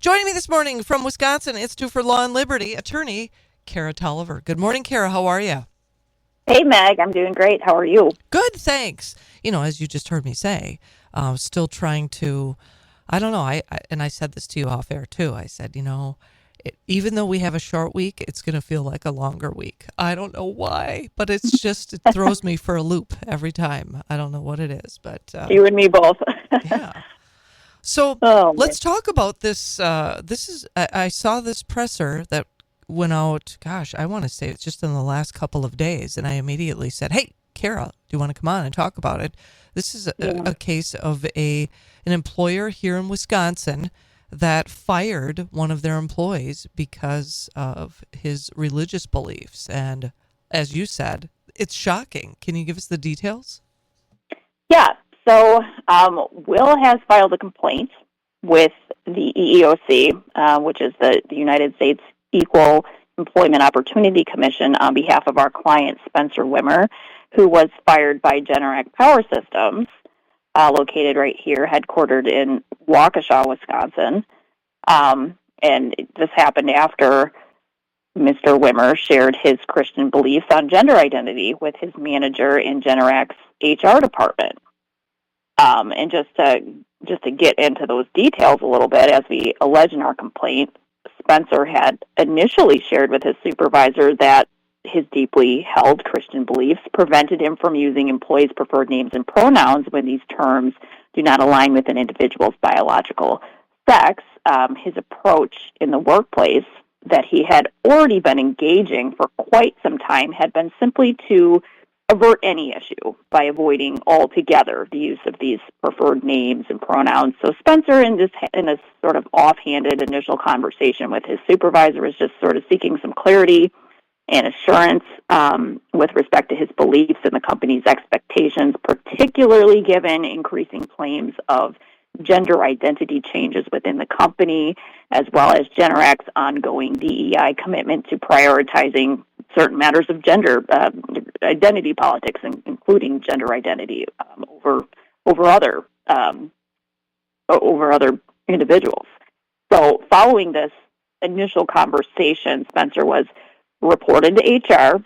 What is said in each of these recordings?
Joining me this morning from Wisconsin Institute for Law and Liberty, attorney Kara Tolliver. Good morning, Kara. How are you? Hey, Meg. I'm doing great. How are you? Good, thanks. As you just heard me say, still trying to, I don't know, I said this to you off air too. I said, even though we have a short week, it's going to feel like a longer week. I don't know why, but it throws me for a loop every time. I don't know what it is, but... you and me both. Yeah. So let's talk about this. I saw this presser that went out, gosh, I want to say it's just in the last couple of days. And I immediately said, hey, Kara, do you want to come on and talk about it? This is a case of an employer here in Wisconsin that fired one of their employees because of his religious beliefs. And as you said, it's shocking. Can you give us the details? Yeah. So Will has filed a complaint with the EEOC, which is the United States Equal Employment Opportunity Commission, on behalf of our client, Spencer Wimmer, who was fired by Generac Power Systems, located right here, headquartered in Waukesha, Wisconsin. And this happened after Mr. Wimmer shared his Christian beliefs on gender identity with his manager in Generac's HR department. And just to get into those details a little bit, as we allege in our complaint, Spencer had initially shared with his supervisor that his deeply held Christian beliefs prevented him from using employees' preferred names and pronouns when these terms do not align with an individual's biological sex. His approach in the workplace that he had already been engaging for quite some time had been simply to avert any issue by avoiding altogether the use of these preferred names and pronouns. So Spencer, in this sort of offhanded initial conversation with his supervisor, was just sort of seeking some clarity and assurance with respect to his beliefs and the company's expectations, particularly given increasing claims of gender identity changes within the company, as well as Generac's ongoing DEI commitment to prioritizing certain matters of gender identity politics, including gender identity over other individuals. So, following this initial conversation, Spencer was reported to HR,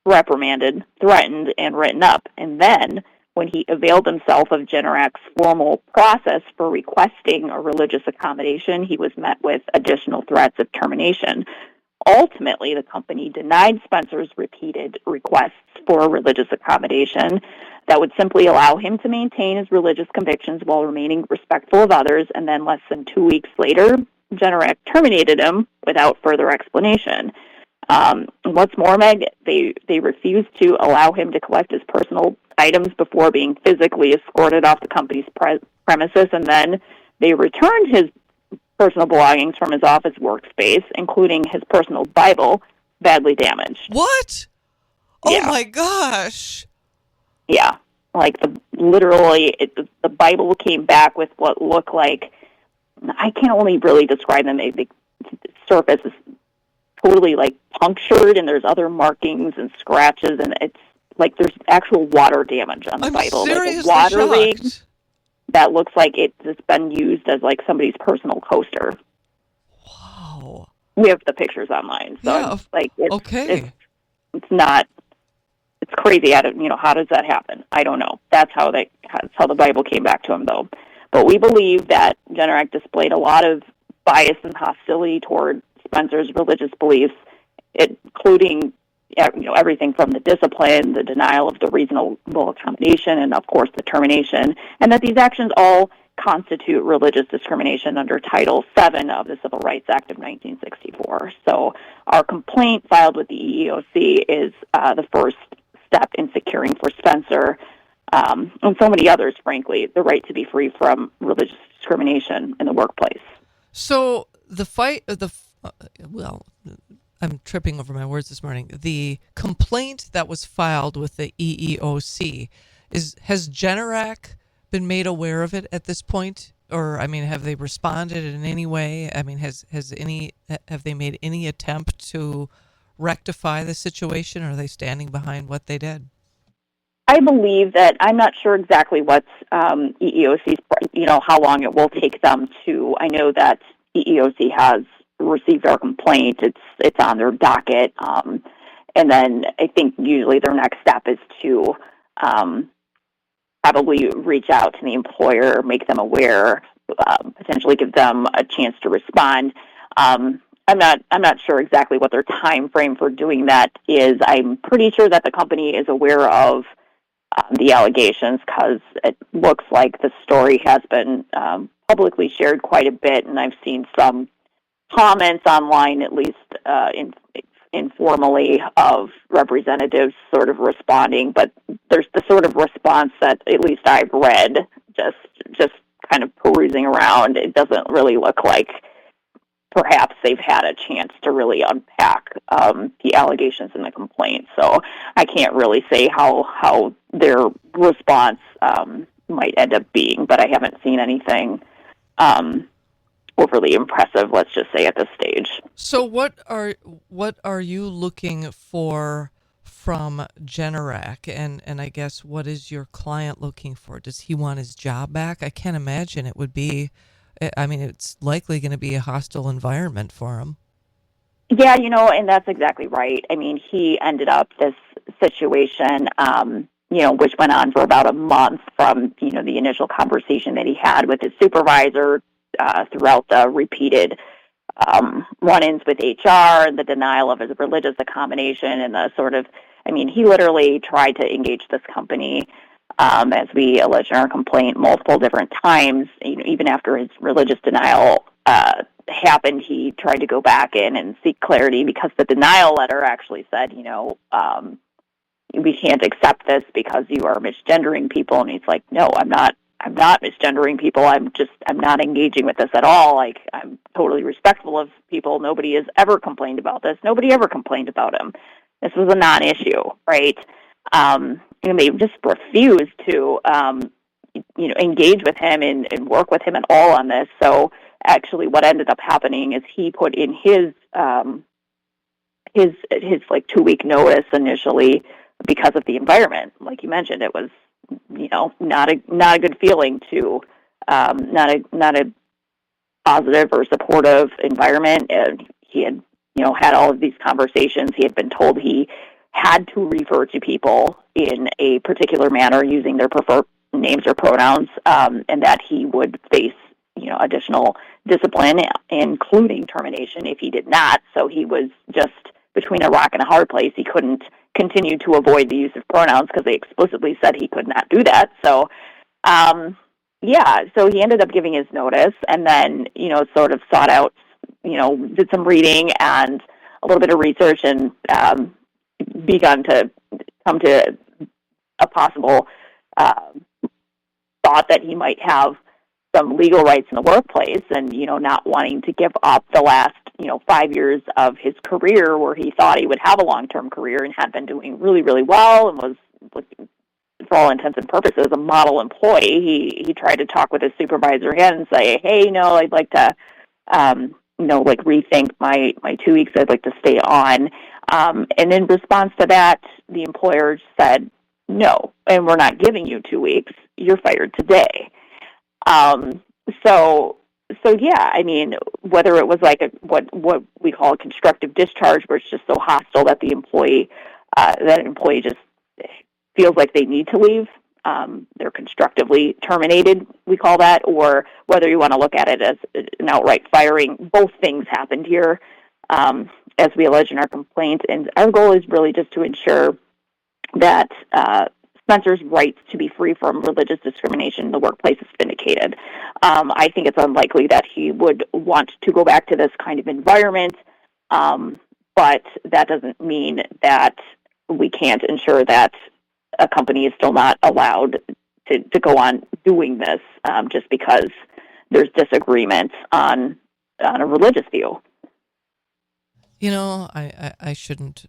reprimanded, threatened, and written up, and then, when he availed himself of Generac's formal process for requesting a religious accommodation, he was met with additional threats of termination. Ultimately, the company denied Spencer's repeated requests for a religious accommodation that would simply allow him to maintain his religious convictions while remaining respectful of others, and then less than 2 weeks later, Generac terminated him without further explanation. What's more, Meg, they refused to allow him to collect his personal items before being physically escorted off the company's premises, and then they returned his personal belongings from his office workspace, including his personal Bible, badly damaged. What? Yeah. Oh my gosh. Yeah. Like the Bible came back with what looked like, I can only really describe them. The surface is totally like punctured, and there's other markings and scratches, and it's like there's actual water damage on the Bible. Seriously like a water rig shocked. that looks like it's been used as like somebody's personal coaster. Wow. We have the pictures online, so Yeah. it's not. It's crazy. How does that happen? I don't know. That's how the Bible came back to him, though. But we believe that Generac displayed a lot of bias and hostility toward Spencer's religious beliefs, including everything from the discipline, the denial of the reasonable accommodation, and of course the termination, and that these actions all constitute religious discrimination under Title VII of the Civil Rights Act of 1964. So our complaint filed with the EEOC is the first step in securing for Spencer and so many others, frankly, the right to be free from religious discrimination in the workplace. So I'm tripping over my words this morning. The complaint that was filed with the EEOC has Generac been made aware of it at this point? Or, have they responded in any way? Have they made any attempt to rectify the situation, or are they standing behind what they did? I believe that I'm not sure exactly what's EEOC's, how long it will take them to. I know that EEOC has received our complaint. It's on their docket, and then I think usually their next step is to probably reach out to the employer, make them aware, potentially give them a chance to respond. I'm not sure exactly what their time frame for doing that is. I'm pretty sure that the company is aware of the allegations because it looks like the story has been publicly shared quite a bit, and I've seen some comments online, at least informally, of representatives sort of responding. But there's the sort of response that at least I've read, just kind of perusing around. It doesn't really look like perhaps they've had a chance to really unpack the allegations in the complaint. So I can't really say how their response might end up being, but I haven't seen anything overly impressive, let's just say, at this stage. So what are you looking for from Generac, and I guess what is your client looking for? Does he want his job back? I can't imagine it would be. I mean, it's likely going to be a hostile environment for him. Yeah, and that's exactly right. I mean, he ended up this situation, which went on for about a month from, the initial conversation that he had with his supervisor throughout the repeated run-ins with HR and the denial of his religious accommodation and the sort of, he literally tried to engage this company, as we allege in our complaint, multiple different times. Even after his religious denial happened, he tried to go back in and seek clarity because the denial letter actually said, we can't accept this because you are misgendering people. And he's like, no, I'm not misgendering people. I'm not engaging with this at all. Like, I'm totally respectful of people. Nobody has ever complained about this. Nobody ever complained about him. This was a non-issue, right? And they just refused to, engage with him and work with him at all on this. So actually what ended up happening is he put in his 2-week notice initially because of the environment. Like you mentioned, it was, not a good feeling to, not a positive or supportive environment. And he had, had all of these conversations. He had been told he had to refer to people in a particular manner using their preferred names or pronouns, and that he would face, additional discipline, including termination if he did not. So he was just between a rock and a hard place. He couldn't continue to avoid the use of pronouns because they explicitly said he could not do that. So, so he ended up giving his notice and then, sort of sought out, did some reading and a little bit of research and begun to come to a possible thought that he might have some legal rights in the workplace and, not wanting to give up the last, 5 years of his career where he thought he would have a long-term career and had been doing really, really well and was, for all intents and purposes, a model employee. He tried to talk with his supervisor again and say, hey, I'd like to, rethink my 2 weeks. I'd like to stay on. And in response to that, the employer said, no, and we're not giving you 2 weeks. You're fired today. Whether it was like what we call a constructive discharge, where it's just so hostile that the employee, just feels like they need to leave, they're constructively terminated, we call that, or whether you want to look at it as an outright firing. Both things happened here, as we allege in our complaint, and our goal is really just to ensure that Spencer's rights to be free from religious discrimination in the workplace is vindicated. I think it's unlikely that he would want to go back to this kind of environment, but that doesn't mean that we can't ensure that a company is still not allowed to go on doing this just because there's disagreement on a religious view. I shouldn't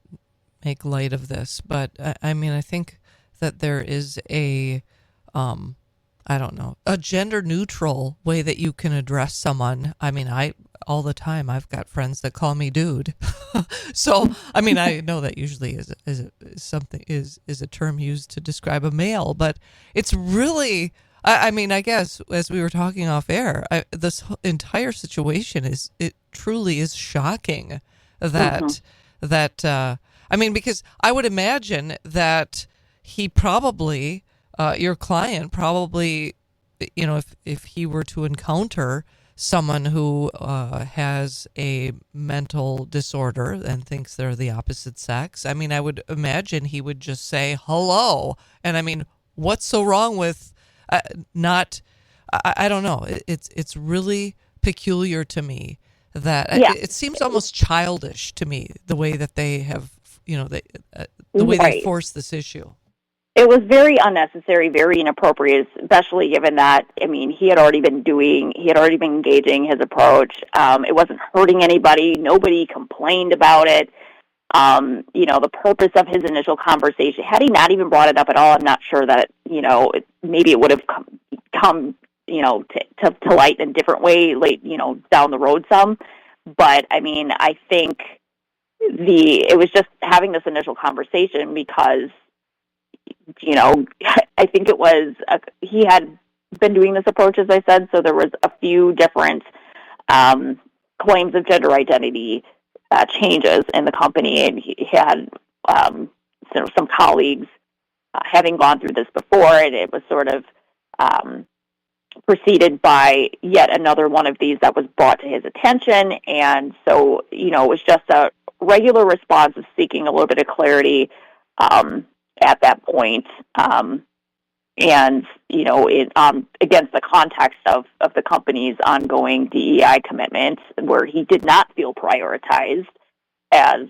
make light of this, but I think that there is a gender neutral way that you can address someone. All the time I've got friends that call me dude. So, I know that usually is a term used to describe a male, but it's really I mean, I guess as we were talking off air, this entire situation it truly is shocking Hmm. that I mean, because I would imagine that he probably your client probably, if he were to encounter someone who has a mental disorder and thinks they're the opposite sex, I mean, I would imagine he would just say hello. And I mean, what's so wrong with not? I don't know. It's really peculiar to me that Yeah, it seems almost childish to me the way that they have, the way they right. force this issue. It was very unnecessary, very inappropriate, especially given that, I mean, he had already been engaging his approach. It wasn't hurting anybody. Nobody complained about it. The purpose of his initial conversation, had he not even brought it up at all, I'm not sure that, maybe it would have come to light in a different way, down the road some. But, I mean, I think it was just having this initial conversation because, I think it was, he had been doing this approach, as I said, so there was a few different claims of gender identity changes in the company, and he had some colleagues having gone through this before, and it was sort of preceded by yet another one of these that was brought to his attention, and so, it was just a regular response of seeking a little bit of clarity at that point, and, against the context of the company's ongoing DEI commitments, where he did not feel prioritized as,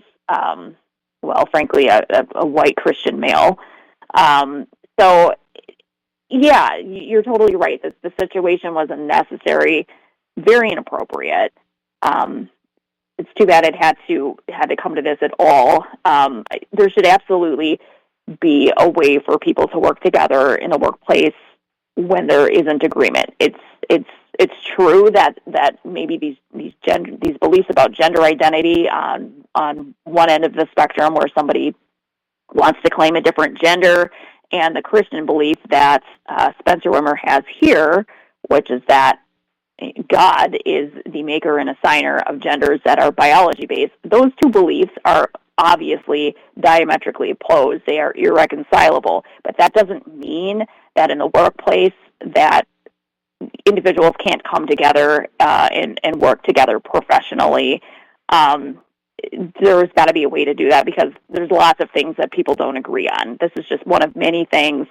frankly, a white Christian male. So, yeah, you're totally right. The situation was unnecessary, very inappropriate. It's too bad it had to come to this at all. There should absolutely be a way for people to work together in the workplace when there isn't agreement. It's true that maybe these beliefs about gender identity on one end of the spectrum, where somebody wants to claim a different gender, and the Christian belief that Spencer Wimmer has here, which is that God is the maker and assigner of genders that are biology based. Those two beliefs are obviously diametrically opposed. They are irreconcilable. But that doesn't mean that in the workplace that individuals can't come together and work together professionally. There's got to be a way to do that, because there's lots of things that people don't agree on. This is just one of many things.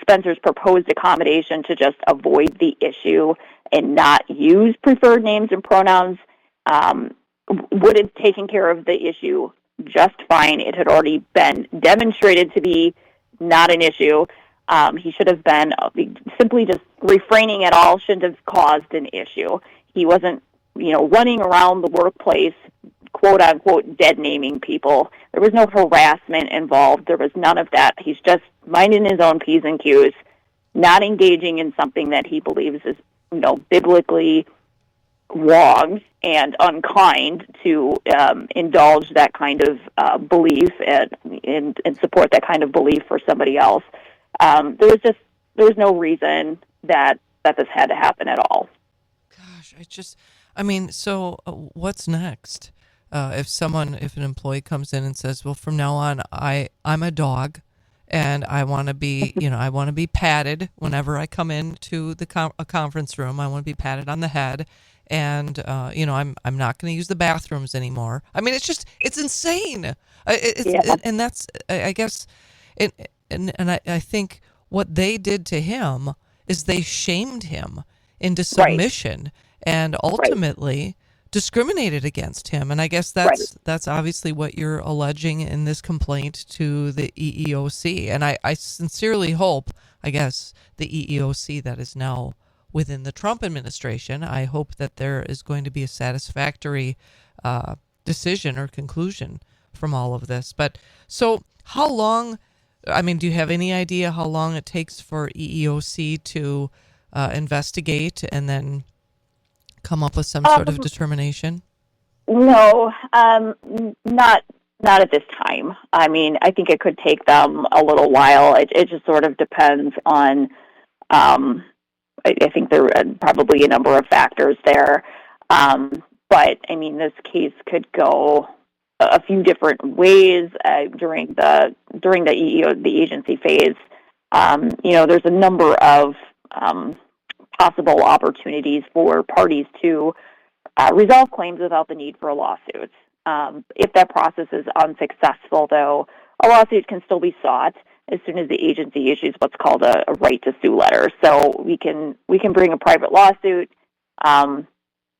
Spencer's proposed accommodation to just avoid the issue and not use preferred names and pronouns would have taken care of the issue just fine. It had already been demonstrated to be not an issue. He should have been simply just refraining at all shouldn't have caused an issue. He wasn't, running around the workplace, quote unquote, dead naming people. There was no harassment involved. There was none of that. He's just minding his own P's and Q's, not engaging in something that he believes is, biblically wrong and unkind to indulge that kind of belief and support that kind of belief for somebody else. There was no reason that this had to happen at all. Gosh, so what's next? If an employee comes in and says, well, from now on, I'm a dog, and I want to be, I want to be patted whenever I come into a conference room. I want to be patted on the head, and I'm not going to use the bathrooms anymore. I mean, it's insane. And that's, I guess, I think what they did to him is they shamed him into submission, and ultimately discriminated against him. And I guess that's obviously what you're alleging in this complaint to the EEOC. And I sincerely hope, I guess, the EEOC that is now within the Trump administration, I hope that there is going to be a satisfactory decision or conclusion from all of this. But so how long, do you have any idea how long it takes for EEOC to investigate and then come up with some sort of determination? No, not at this time. I think it could take them a little while. It just sort of depends on I think there are probably a number of factors there. But I mean, this case could go a few different ways during the the agency phase. There's a number of possible opportunities for parties to resolve claims without the need for a lawsuit. If that process is unsuccessful, though, a lawsuit can still be sought as soon as the agency issues what's called a right to sue letter. So we can bring a private lawsuit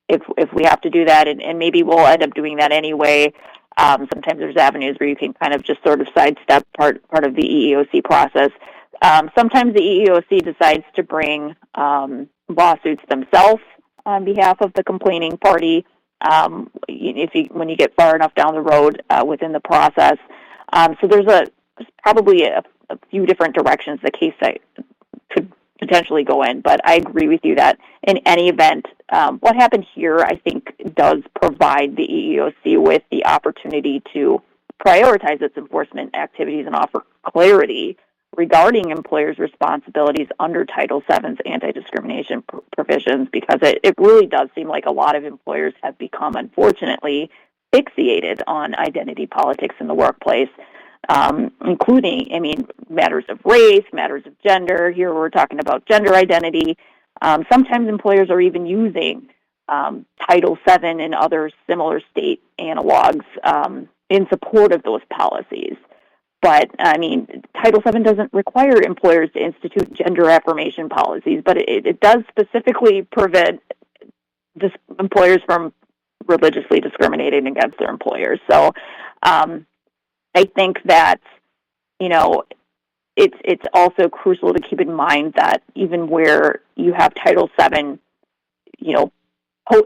if we have to do that, and maybe we'll end up doing that anyway. Sometimes there's avenues where you can kind of just sort of sidestep part of the EEOC process. Sometimes the EEOC decides to bring lawsuits themselves on behalf of the complaining party when you get far enough down the road within the process. So there's probably a few different directions the case could potentially go in, but I agree with you that in any event, what happened here, I think, does provide the EEOC with the opportunity to prioritize its enforcement activities and offer clarity regarding employers' responsibilities under Title VII's anti-discrimination provisions, because it really does seem like a lot of employers have become, unfortunately, fixated on identity politics in the workplace, including, matters of race, matters of gender. Here we're talking about gender identity. Sometimes employers are even using Title VII and other similar state analogs in support of those policies. But, Title VII doesn't require employers to institute gender affirmation policies, but it does specifically prevent employers from religiously discriminating against their employers. So I think that, it's also crucial to keep in mind that even where you have Title VII,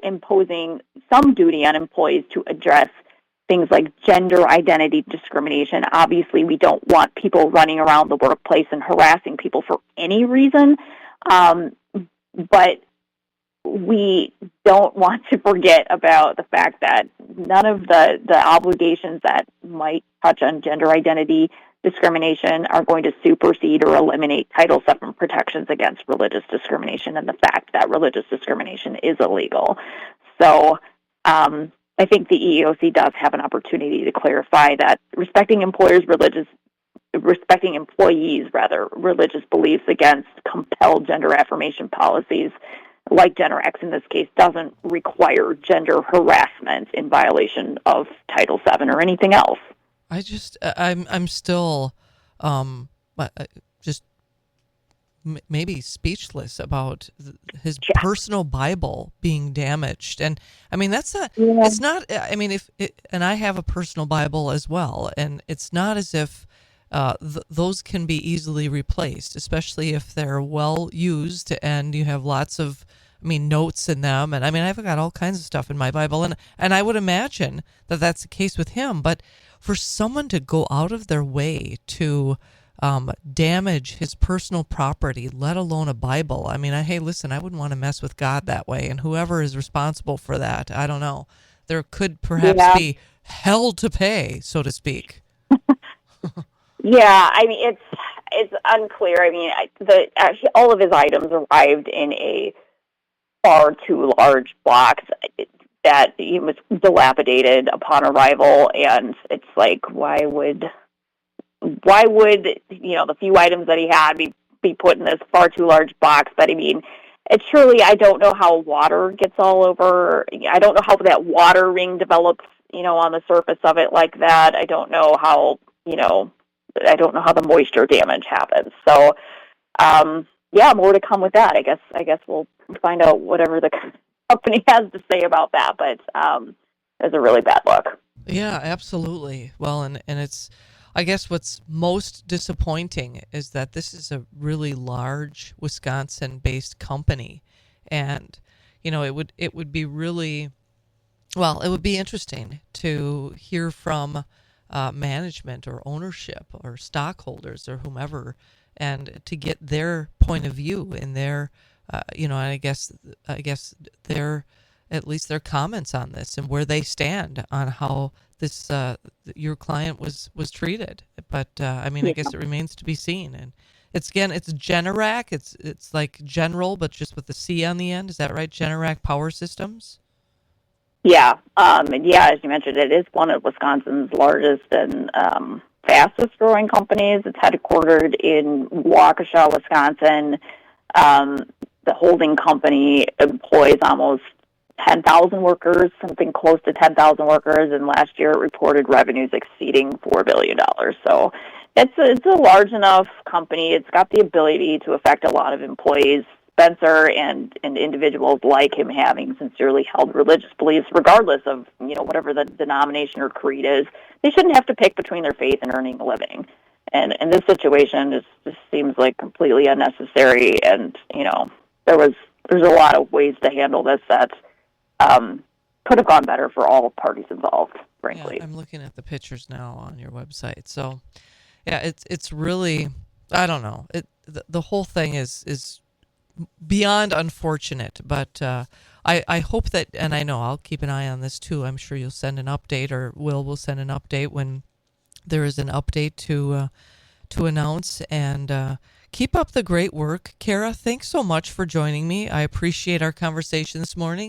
imposing some duty on employees to address things like gender identity discrimination. Obviously, we don't want people running around the workplace and harassing people for any reason, but we don't want to forget about the fact that none of the obligations that might touch on gender identity discrimination are going to supersede or eliminate Title VII protections against religious discrimination and the fact that religious discrimination is illegal. So I think the EEOC does have an opportunity to clarify that respecting employees' religious beliefs against compelled gender affirmation policies, like Generac in this case, doesn't require gender harassment in violation of Title VII or anything else. I'm still just maybe speechless about his personal Bible being damaged. And that's not, it's not, and I have a personal Bible as well. And it's not as if those can be easily replaced, especially if they're well used and you have lots of, notes in them. And I've got all kinds of stuff in my Bible, and I would imagine that that's the case with him. But for someone to go out of their way to damage his personal property, let alone a Bible. Hey, listen, I wouldn't want to mess with God that way. And whoever is responsible for that, I don't know. There could perhaps be hell to pay, so to speak. Yeah, it's unclear. All of his items arrived in a far too large box that he was dilapidated upon arrival, and it's like, why would the few items that he had be put in this far too large box? But it's surely, I don't know how water gets all over. I don't know how that water ring develops, on the surface of it like that. I don't know how the moisture damage happens. So, more to come with that. I guess we'll find out whatever the company has to say about that. But it's a really bad look. Yeah, absolutely. Well, and it's, I guess what's most disappointing is that this is a really large Wisconsin-based company, and it would be really, well, it would be interesting to hear from management or ownership or stockholders or whomever, and to get their point of view and their, and I guess their, at least their comments on this and where they stand on how this your client was treated. But I guess it remains to be seen. And It's Generac. It's like general, but just with the C on the end. Is that right? Generac Power Systems. Yeah, and yeah, as you mentioned, it is one of Wisconsin's largest and fastest growing companies. It's headquartered in Waukesha, Wisconsin. The holding company employs almost 10,000 workers, something close to 10,000 workers, and last year it reported revenues exceeding $4 billion. So it's a large enough company. It's got the ability to affect a lot of employees. Spencer and individuals like him having sincerely held religious beliefs, regardless of whatever the denomination or creed is, they shouldn't have to pick between their faith and earning a living. And this situation just seems like completely unnecessary. And there's a lot of ways to handle this that could have gone better for all parties involved, frankly. Yeah, I'm looking at the pictures now on your website. So, yeah, it's really, I don't know. The whole thing is beyond unfortunate, but I hope that, and I know I'll keep an eye on this too. I'm sure you'll send an update, or will send an update when there is an update to announce. And keep up the great work, Kara. Thanks so much for joining me. I appreciate our conversation this morning.